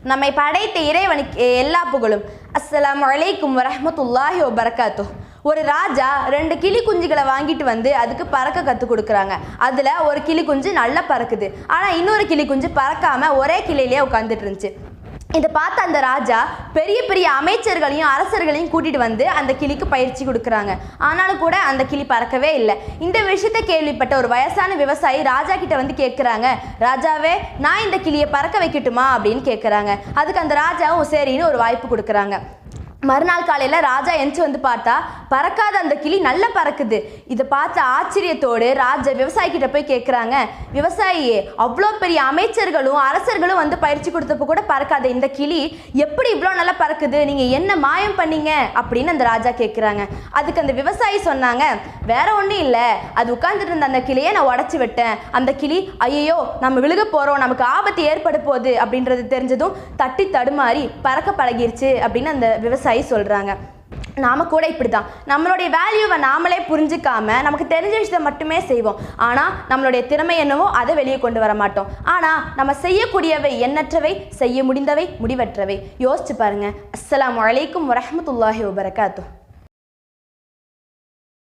நம்மை படைத்த இறைவனுக்கு எல்லா புகழும். அஸ்ஸலாமு அலைக்கும் வரஹ்மத்துல்லாஹி வபரகாத்துஹ். ஒரு ராஜா 2 கிளி குஞ்சுகளை வாங்கிட்டு வந்து அதுக்கு பறக்க கற்றுக் கொடுக்குறாங்க. அதில் ஒரு கிளி குஞ்சு நல்லா பறக்குது, ஆனால் இன்னொரு கிளி குஞ்சு பறக்காமல் ஒரே கிளையிலே உட்காந்துட்டு இருந்துச்சு. இதை பார்த்து அந்த ராஜா பெரிய பெரிய அமைச்சர்களையும் அரசர்களையும் கூட்டிகிட்டு வந்து அந்த கிளிக்கு பயிற்சி கொடுக்குறாங்க. ஆனாலும் கூட அந்த கிளி பறக்கவே இல்லை. இந்த விஷயத்தை கேள்விப்பட்ட ஒரு வயசான விவசாயி ராஜா கிட்ட வந்து கேட்குறாங்க, ராஜாவே நான் இந்த கிளியை பறக்க வைக்கட்டுமா அப்படின்னு கேட்குறாங்க. அதுக்கு அந்த ராஜாவும் சரின்னு ஒரு வாய்ப்பு கொடுக்குறாங்க. மறுநாள் காலையில் ராஜா எந்திச்சு வந்து பார்த்தா பறக்காத அந்த கிளி நல்லா பறக்குது. இதை பார்த்த ஆச்சரியத்தோடு ராஜா விவசாயிக்கிட்ட போய் கேட்குறாங்க, விவசாயியே அவ்வளோ பெரிய அமைச்சர்களும் அரசர்களும் வந்து பயிற்சி கொடுத்தப்போ கூட பறக்காத இந்த கிளி எப்படி இவ்வளோ நல்லா பறக்குது, நீங்கள் என்ன மாயம் பண்ணீங்க அப்படின்னு அந்த ராஜா கேட்குறாங்க. அதுக்கு அந்த விவசாயி சொன்னாங்க, வேற ஒன்றும் இல்லை, அது உட்கார்ந்துட்டு இருந்த அந்த கிளியை நான் உடச்சி விட்டேன். அந்த கிளி ஐயோ நம்ம விழுக போகிறோம், நமக்கு ஆபத்து ஏற்பட போகுது அப்படின்றது தெரிஞ்சதும் தட்டி தடுமாறி பறக்க பழகிருச்சு அப்படின்னு அந்த விவசாயி சொல்றாங்க. நாம கூட இப்படிதான் நம்மளுடைய வேல்யூவை நாமளே புரிஞ்சுக்காம நமக்கு தெரிஞ்ச விஷயத்தை மட்டுமே செய்வோம். ஆனா நம்மளுடைய திறமை என்னவோ அதை வெளியே கொண்டு வர மாட்டோம். ஆனா நம்ம செய்யக்கூடியவை எண்ணற்றவை, செய்ய முடிந்தவை முடிவற்றவை. யோசிச்சு பாருங்க. அஸ்ஸலாமு அலைக்கும் வரஹ்மத்துல்லாஹி வபரகாத்துஹ்.